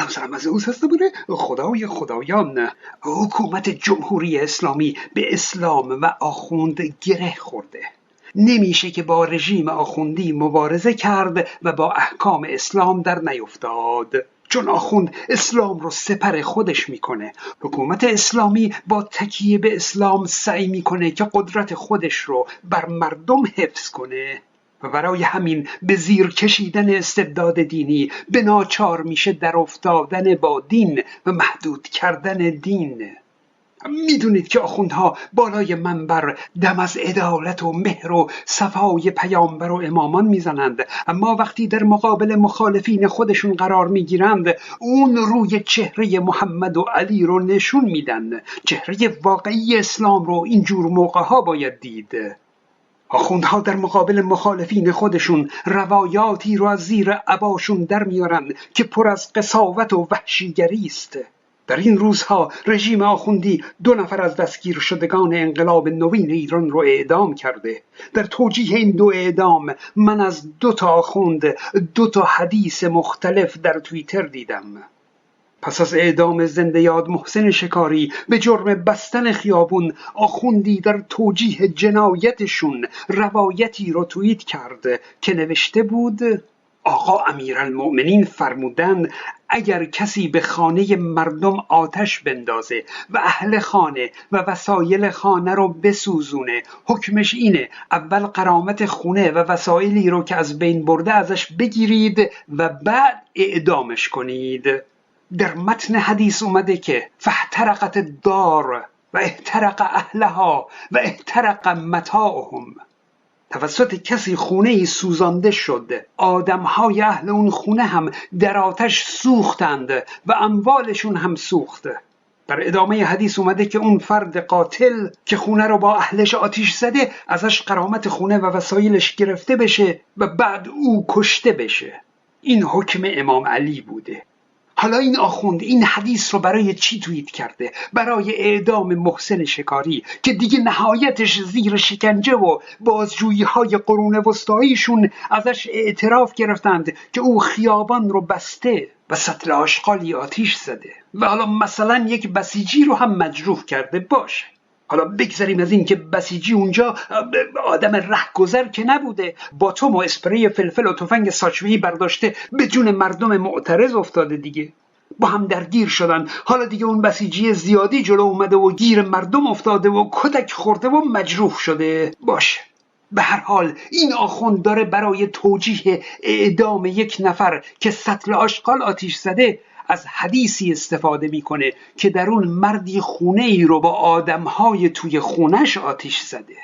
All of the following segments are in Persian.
سرمزه او هسته بوده خدای خدایان. حکومت جمهوری اسلامی به اسلام و آخوند گره خورده. نمیشه که با رژیم آخوندی مبارزه کرد و با احکام اسلام در نیفتاد، چون آخوند اسلام رو سپر خودش میکنه. حکومت اسلامی با تکیه به اسلام سعی میکنه که قدرت خودش رو بر مردم حفظ کنه و برای همین به زیر کشیدن استبداد دینی به ناچار میشه در افتادن با دین و محدود کردن دین. میدونید که آخوندها بالای منبر دم از عدالت و مهر و صفای پیامبر و امامان میزنند، اما وقتی در مقابل مخالفین خودشون قرار میگیرند اون روی چهره محمد و علی رو نشون میدن. چهره واقعی اسلام رو اینجور موقعها باید دید. آخوندها در مقابل مخالفین خودشون روایاتی رو از زیر عباشون در میارن که پر از قساوت و وحشیگری است. در این روزها رژیم آخوندی 2 نفر از دستگیر شدگان انقلاب نوین ایران رو اعدام کرده. در توجیه این 2 اعدام من از 2 تا آخوند 2 تا حدیث مختلف در توییتر دیدم. پس از اعدام زنده یاد محسن شکاری به جرم بستن خیابون، آخوندی در توجیه جنایتشون روایتی رو توییت کرد که نوشته بود: آقا امیرالمؤمنین فرمودن اگر کسی به خانه مردم آتش بندازه و اهل خانه و وسایل خانه رو بسوزونه، حکمش اینه اول غرامت خونه و وسایلی رو که از بین برده ازش بگیرید و بعد اعدامش کنید. در متن حدیث اومده که فاحترقت الدار و احترق اهلها و احترق متاعهم. توسط کسی خونه ای سوزانده شد، آدمهای اهل اون خونه هم در آتش سوختند و اموالشون هم سوخت. در ادامه حدیث اومده که اون فرد قاتل که خونه رو با اهلش آتیش زده ازش غرامت خونه و وسایلش گرفته بشه و بعد او کشته بشه. این حکم امام علی بوده. حالا این آخوند این حدیث رو برای چی توییت کرده؟ برای اعدام محسن شکاری که دیگه نهایتش زیر شکنجه و بازجویی های قرون وسطاییشون ازش اعتراف گرفتند که او خیابان رو بسته و سطل آشغالی آتیش زده و حالا مثلا یک بسیجی رو هم مجروح کرده باشه. حالا بگذاریم از این که بسیجی اونجا آدم رهگذر که نبوده، با توم و اسپری فلفل و تفنگ ساچمه‌ای برداشته به جون مردم معترض افتاده دیگه، با هم درگیر شدن. حالا دیگه اون بسیجی زیادی جلو اومده و گیر مردم افتاده و کتک خورده و مجروح شده باشه. به هر حال این آخوند داره برای توجیه اعدام یک نفر که سطل آشغال آتیش زده از حدیثی استفاده میکنه که در اون مردی خونه ای رو با آدمهای توی خونش آتیش زده.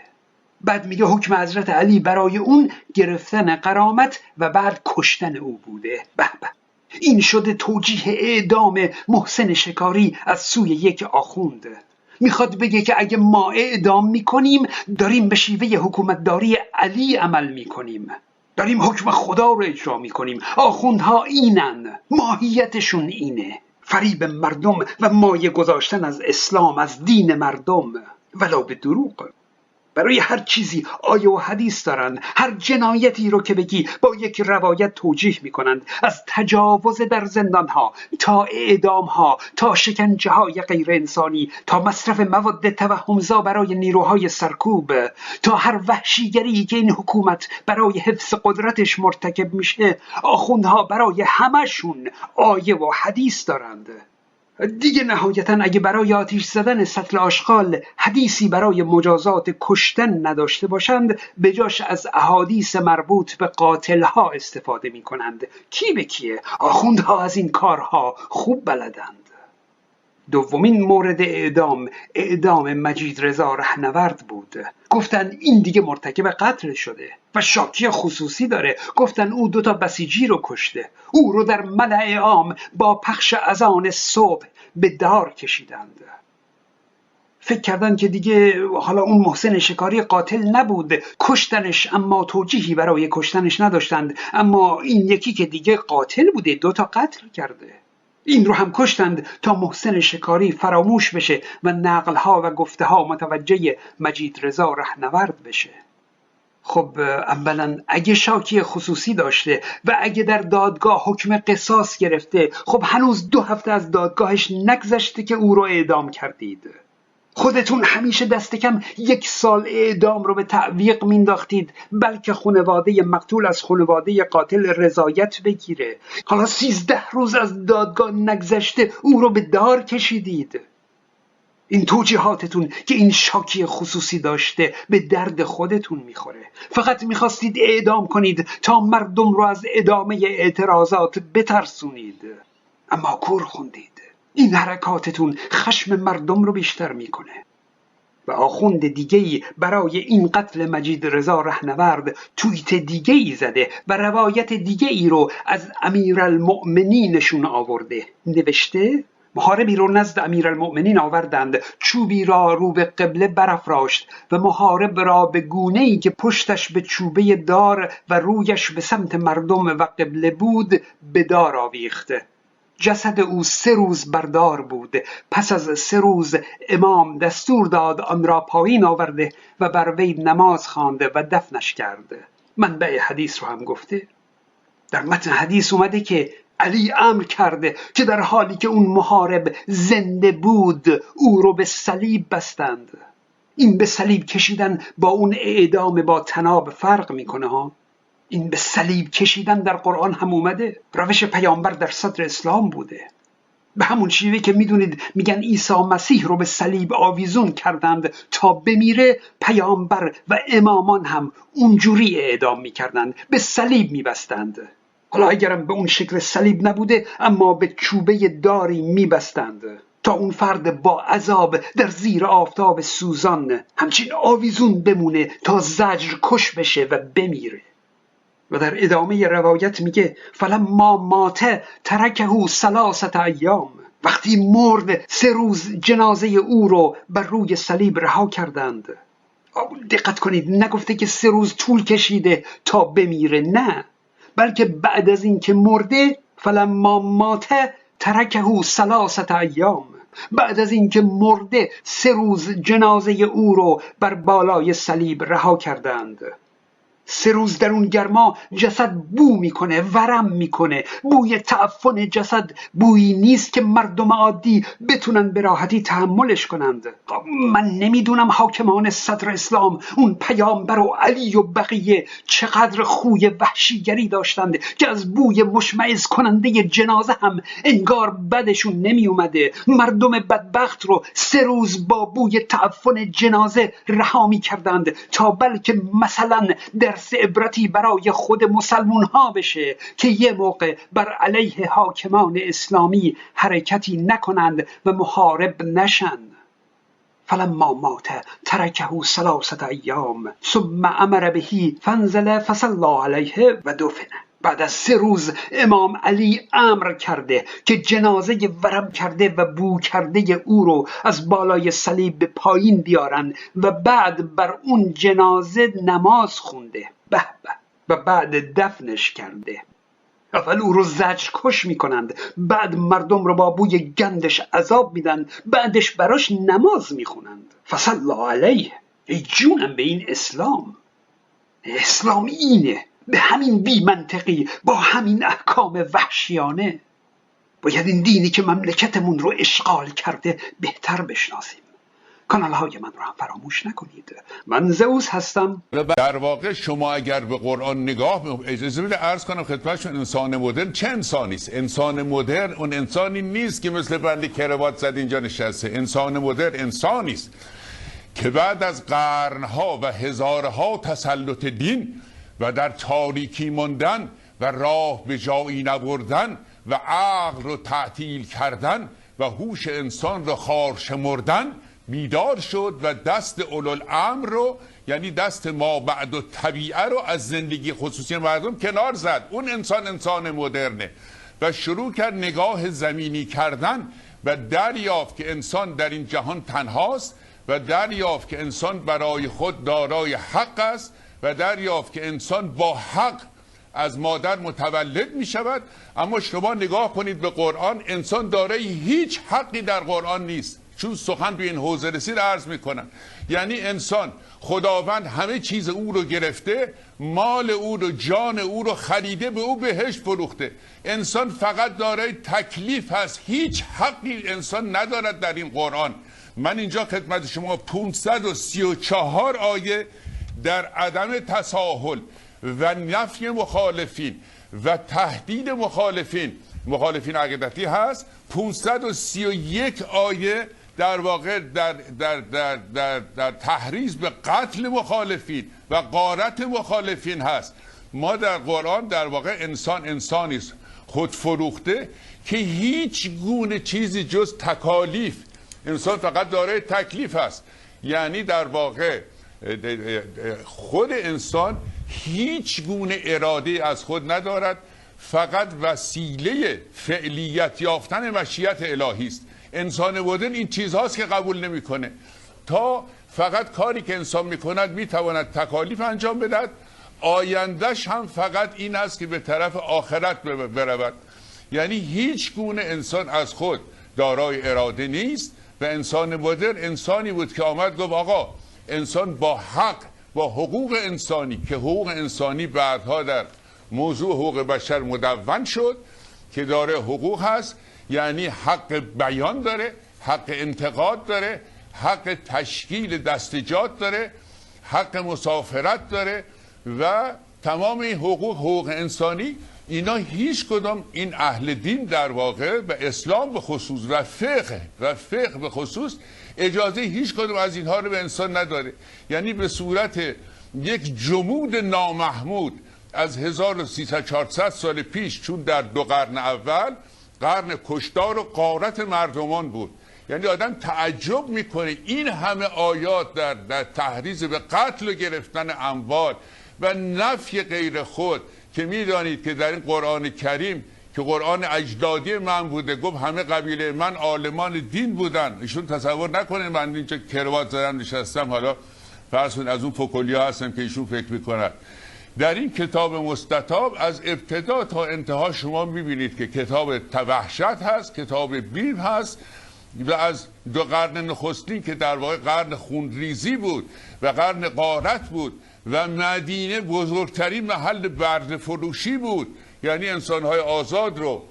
بعد میگه حکم حضرت علی برای اون گرفتن غرامت و بعد کشتن او بوده. به به، این شده توجیه اعدام محسن شکاری از سوی یک آخوند. میخواد بگه که اگه ما اعدام میکنیم داریم به شیوه حکومتداری علی عمل میکنیم، داریم حکم خدا رو اجرا میکنیم. آخوندها اینن، ماهیتشون اینه، فریب مردم و مایه گذاشتن از اسلام، از دین مردم، ولو به دروغ. برای هر چیزی آیه و حدیث دارن. هر جنایتی رو که بگی با یک روایت توجیه میکنند، از تجاوز در زندانها تا اعدامها تا شکنجه های غیر انسانی تا مصرف مواد توهمزا برای نیروهای سرکوب تا هر وحشیگری که این حکومت برای حفظ قدرتش مرتکب میشه. آخوندها برای همشون آیه و حدیث دارند. دیگه نهایتاً اگه برای آتیش زدن سطل آشغال حدیثی برای مجازات کشتن نداشته باشند، به جاش از احادیث مربوط به قاتلها استفاده می کنند. کی به کیه؟ آخوندها از این کارها خوب بلدند. دومین مورد اعدام مجید رضا رهنورد بود. گفتن این دیگه مرتکب قتل شده و شاکی خصوصی داره. گفتن او 2 تا بسیجی رو کشته. او رو در ملأ عام با پخش اذان صبح به دار کشیدند. فکر کردن که دیگه حالا اون محسن شکاری قاتل نبود، کشتنش، اما توجیهی برای کشتنش نداشتند. اما این یکی که دیگه قاتل بوده، 2 تا قتل کرده. این رو هم کشتند تا محسن شکاری فراموش بشه و نقلها و گفتهها متوجه مجید رضا رهنورد بشه. خب اولا اگه شاکی خصوصی داشته و اگه در دادگاه حکم قصاص گرفته، خب هنوز 2 هفته از دادگاهش نگذشته که او رو اعدام کردید. خودتون همیشه دست کم 1 سال اعدام رو به تعویق مینداختید بلکه خانواده مقتول از خانواده قاتل رضایت بگیره. حالا 13 روز از دادگاه نگذشته او رو به دار کشیدید. این توجیهاتتون که این شاکی خصوصی داشته به درد خودتون میخوره. فقط میخواستید اعدام کنید تا مردم رو از ادامه اعتراضات بترسونید، اما کور خوندید. این حرکاتتون خشم مردم رو بیشتر میکنه. و آخوند دیگه‌ای برای این قتل مجید رضا رهنورد توییت دیگه‌ای زده و روایت دیگه‌ای رو از امیرالمؤمنینشون آورده. نوشته محاربی رو نزد امیرالمؤمنین آوردند، چوبی را رو به قبله برافراشت و محارب را به گونه‌ای که پشتش به چوبه دار و رویش به سمت مردم و قبله بود به دار آویخت. جسد او 3 روز بردار بود. پس از 3 روز امام دستور داد آن را پایین آورده و بر وی نماز خوانده و دفنش کرده. منبع حدیث رو هم گفته. در متن حدیث اومده که علی امر کرده که در حالی که اون محارب زنده بود او رو به صلیب بستند. این به صلیب کشیدن با اون اعدام با طناب فرق میکنه ها. این به صلیب کشیدن در قرآن هم اومده. روش پیامبر در صدر اسلام بوده. به همون شیوه که میدونید میگن عیسی مسیح رو به صلیب آویزون کردند تا بمیره، پیامبر و امامان هم اونجوری اعدام میکردند، به صلیب میبستند. حالا اگرم به اون شکل صلیب نبوده اما به چوبه داری میبستند تا اون فرد با عذاب در زیر آفتاب سوزان همچین آویزون بمونه تا زجر کش بشه و بمیره. و در ادامه روایت میگه فلما مات ترکه 3 ایام. وقتی مرد 3 روز جنازه او رو بر روی صلیب رها کردند. دقت کنید، نگفته که 3 روز طول کشیده تا بمیره، نه، بلکه بعد از این که مرده فلما مات ترکه 3 ایام. بعد از این که مرده 3 روز جنازه او رو بر بالای صلیب رها کردند. 3 روز در اون گرما جسد بو میکنه، ورم میکنه. بوی تعفن جسد بویی نیست که مردم عادی بتونن به راحتی تحملش کنند. من نمیدونم حاکمان صدر اسلام، اون پیامبر و علی و بقیه چقدر خوی وحشیگری داشتند که از بوی مشمئز کننده جنازه هم انگار بدشون نمی اومده. مردم بدبخت رو 3 روز با بوی تعفن جنازه رها می کردند تا بلکه مثلا درس عبرتی برای خود مسلمون ها بشه که یه موقع بر علیه حاکمان اسلامی حرکتی نکنند و محارب نشن. فلما مات ترکه 3 ایام ثم امر به فانزل فصلی علیه و دفنه. بعد از 3 روز امام علی امر کرده که جنازه ورم کرده و بو کرده او رو از بالای صلیب به پایین بیارن و بعد بر اون جنازه نماز خونده. به به. و بعد دفنش کرده. اول او رو زجر کش میکنند، بعد مردم رو با بوی گندش عذاب میدن، بعدش براش نماز میخونند. فصلی علیه. ای جونم به این اسلام. اسلام اینه، به همین بی منطقی، با همین احکام وحشیانه. باید این دینی که مملکتمون رو اشغال کرده بهتر بشناسیم. کانال های من رو هم فراموش نکنید. من زئوس هستم. در واقع شما اگر به قرآن نگاه، اجازه بدید عرض کنم خدمتتون، انسان مدرن چه انسانی است؟ انسان مدرن اون انسانی نیست که مثل بنده کروات زد اینجا نشسته. انسان مدرن انسانی است که بعد از قرنها و هزارها تسلط دین و در تاریکی ماندن و راه به جایی نبردن و عقل رو تعطیل کردن و هوش انسان رو خوار شمردن بیدار شد و دست اولوالامر رو، یعنی دست ما بعد و طبیعه رو از زندگی خصوصی مردم کنار زد. اون انسان مدرنه و شروع کرد نگاه زمینی کردن و دریافت که انسان در این جهان تنهاست و دریافت که انسان برای خود دارای حق است و دریافت که انسان با حق از مادر متولد می شود. اما شما نگاه کنید به قرآن، انسان دارای هیچ حقی در قرآن نیست. چون سخن به این حوزه رسید عرض میکنم. یعنی انسان خداوند همه چیز او رو گرفته، مال او رو، جان او رو خریده، به او بهشت فروخته. انسان فقط دارای تکلیف هست، هیچ حقی انسان ندارد در این قرآن. من اینجا خدمت شما 534 آیه در عدم تساهل و نفی مخالفین و تهدید مخالفین عقیدتی هست. 531 آیه در واقع در تحریض به قتل مخالفین و غارت مخالفین هست. ما در قرآن در واقع انسانی است خود فروخته که هیچ گونه چیزی جز تکالیف، انسان فقط دارای تکلیف است. یعنی در واقع خود انسان هیچ گونه اراده از خود ندارد، فقط وسیله فعلیت یافتن مشیت الهی است. انسان مدرن این چیزهاست که قبول نمیکنه. تا فقط کاری که انسان میکند میتواند تکالیف انجام بدهد، آیندهش هم فقط این است که به طرف آخرت برود. یعنی هیچ گونه انسان از خود دارای اراده نیست و انسان مدرن انسانی بود که آمد گفت آقا انسان با حق، با حقوق انسانی، که حقوق انسانی بعدها در موضوع حقوق بشر مدون شد که داره حقوق هست، یعنی حق بیان داره، حق انتقاد داره، حق تشکیل دستجات داره، حق مسافرت داره و تمام این حقوق انسانی. اینا هیچ کدام این اهل دین در واقع و اسلام به خصوص و فقه به خصوص اجازه هیچ کدام از اینها رو به انسان نداره. یعنی به صورت یک جمود نامحمود از 1300-400 سال پیش، چون در 2 قرن اول قرن کشتار و غارت مردمان بود. یعنی آدم تعجب میکنه این همه آیات در تحریض به قتل و گرفتن اموال و نفی غیر خود، که میدانید که در این قرآن کریم که قرآن اجدادی من بوده، گفت همه قبیله من عالمان دین بودن. ایشون تصور نکنه من اینجا کروات زدم نشستم حالا فرض کنید از اون فکولیا هستم که ایشون فکر میکنن. در این کتاب مستطاب از ابتدا تا انتها شما میبینید که کتاب وحشت هست، کتاب بیم هست و از 2 قرن نخستین که در واقع قرن خونریزی بود و قرن غارت بود و مدینه بزرگترین محل برده فروشی بود. یعنی انسانهای آزاد رو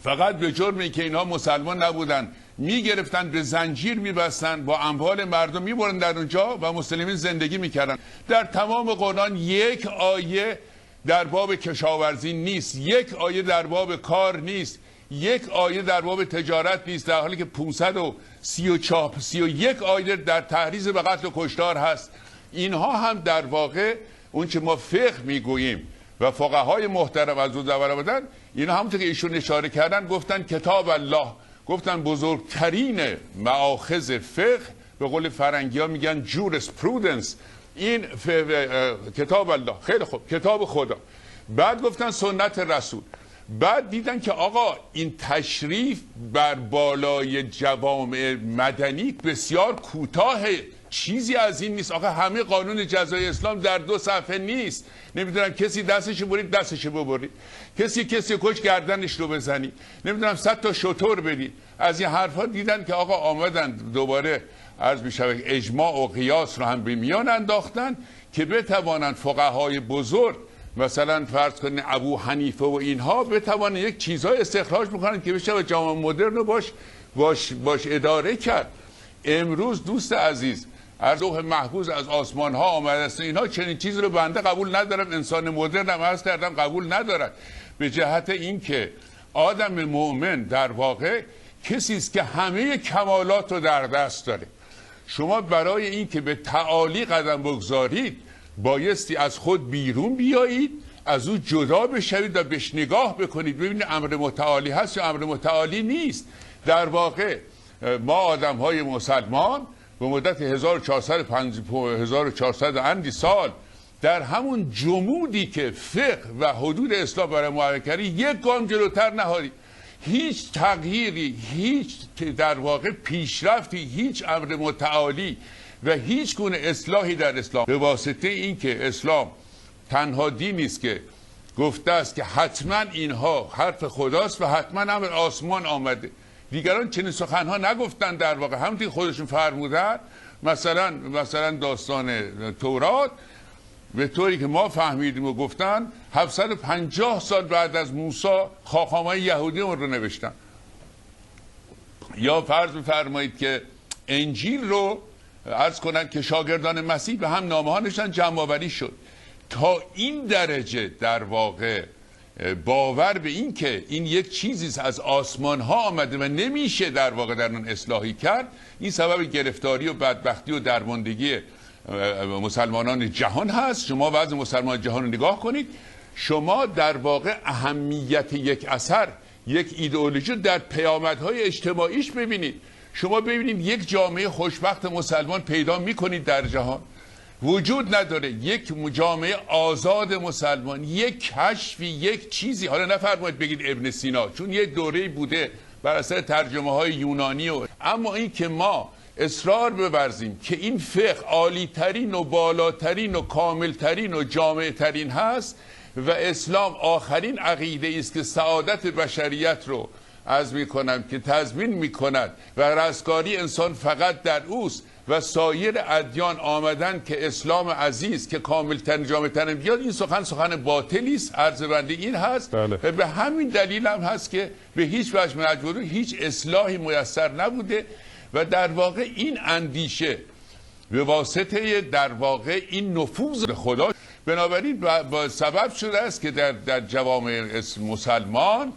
فقط به جرم اینکه اینها مسلمان نبودن میگرفتن، به زنجیر میبستن، با اموال مردم میبرن در اونجا و مسلمین زندگی میکردن. در تمام قرآن یک آیه در باب کشاورزی نیست، یک آیه در باب کار نیست، یک آیه در باب تجارت نیست، در حالی که 531 آیه در تحریض به قتل و کشتار هست. اینها هم در واقع اون چه ما فقه میگوییم و فقهای محترم از اون دور آمدن، اینا همونطور که ایشون اشاره کردن گفتن کتاب الله، گفتن بزرگترین مآخذ فقه، به قول فرنگی ها میگن جورسپرودنس، این کتاب الله. خیلی خوب، کتاب خدا. بعد گفتن سنت رسول. بعد دیدن که آقا این تشریف بر بالای جوامع مدنی بسیار کوتاهه، چیزی از این نیست. آقا همه قانون جزای اسلام در 2 صفحه نیست. نمیدونم کسی دستش برید دستش ببرید، کسی کش گردنش رو بزنی، نمیدونم 100 تا شتر بدی. از این حرفا دیدن که آقا آمدن دوباره عرض میشه اجماع و قیاس رو هم به میان انداختن که بتوانند فقهای بزرگ مثلا فرض کنید ابو حنیفه و اینها بتوانند یک چیزای استخراج بکنن که بشه جامعه مدرن رو باش اداره کرد. امروز دوست عزیز از لوح محفوظ از آسمان ها آمده است، اینها چنین چیزی رو بنده قبول ندارم، انسان مدرن هم عرض کردم قبول ندارد، به جهت اینکه آدم مؤمن در واقع کسی است که همه کمالات رو در دست داره. شما برای اینکه به تعالی قدم بگذارید بایستی از خود بیرون بیایید، از او جدا بشوید و بهش نگاه بکنید ببینید امر متعالی هست یا امر متعالی نیست. در واقع ما آدم های مسلمان به مدت 1400 اندی سال در همون جمودی که فقه و حدود اسلام برای معرفی کردی یک گام جلوتر نهادیم. هیچ تغییری، هیچ در واقع پیشرفتی، هیچ امر متعالی و هیچ گونه اصلاحی در اسلام به واسطه این که اسلام تنها دینی است که گفته است که حتما اینها حرف خداست و حتما امر آسمان آمده. دیگران چنین سخنها نگفتن، در واقع همونطور خودشون فرمودن. مثلا داستان تورات به طوری که ما فهمیدیم و گفتن 750 سال بعد از موسی خاخامای یهودی اون رو نوشتن. یا فرض بفرمایید که انجیل رو عرض کنن که شاگردان مسیح به هم نامه ها نوشتن، جمع آوری شد. تا این درجه در واقع باور به این که این یک چیزی از آسمان ها آمده و نمیشه در واقع در اون اصلاحی کرد، این سبب گرفتاری و بدبختی و درماندگی مسلمانان جهان هست. شما وضع مسلمان جهان رو نگاه کنید، شما در واقع اهمیت یک اثر، یک ایدئولوژی در پیامدهای اجتماعیش ببینید. شما ببینید یک جامعه خوشبخت مسلمان پیدا میکنید در جهان، وجود نداره یک جامعه آزاد مسلمان، یک کشفی، یک چیزی. حالا نفرمایید بگید ابن سینا، چون یک دوره بوده بر اثر ترجمه های یونانی اما این که ما اصرار بورزیم که این فقه عالی ترین و بالاترین و کامل ترین و جامع ترین هست و اسلام آخرین عقیده است که سعادت بشریت رو عرض میکنم که تضمین میکند و رستگاری انسان فقط در اوست و سایر ادیان آمدن که اسلام عزیز که کاملترین جامعترین بیاد، این سخن باطلی است. عرض بنده این هست و به همین دلیل هم هست که به هیچ وجه من اجباری هیچ اصلاحی میسر نبوده و در واقع این اندیشه به واسطه در واقع این نفوذ خدا بنابراین سبب شده است که در جوامع مسلمان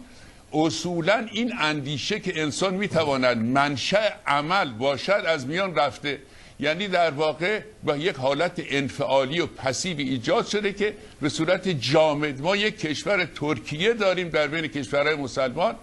اصولا این اندیشه که انسان میتواند منشأ عمل باشد از میان رفته. یعنی در واقع با یک حالت انفعالی و پسیوی ایجاد شده که به صورت جامد ما یک کشور ترکیه داریم در بین کشورهای مسلمان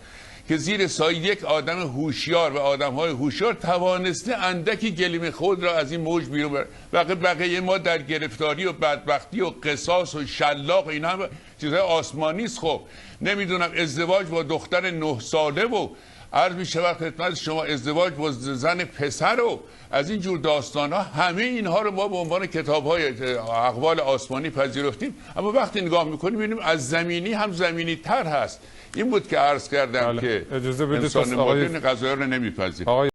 که زیر سایه یک آدم هوشیار و آدم‌های هوشیار توانسته اندکی گلیم خود را از این موج بیرون بره. بقیه ما در گرفتاری و بدبختی و قصاص و شلاق و اینا هم چیزهای آسمانی است. خب نمیدونم ازدواج با دختر 9 ساله و عرض می‌شود خدمت شما ازدواج با زن پسر و از این جور داستان‌ها، همه اینها رو ما به عنوان کتاب‌های اقوال آسمانی پذیرفتیم، اما وقتی نگاه می‌کنیم می‌بینیم از زمینی هم زمینی تر هست. این بود که عرض کردم که اجازه بدید انسان مدرن قضایا رو نمی‌پذیره.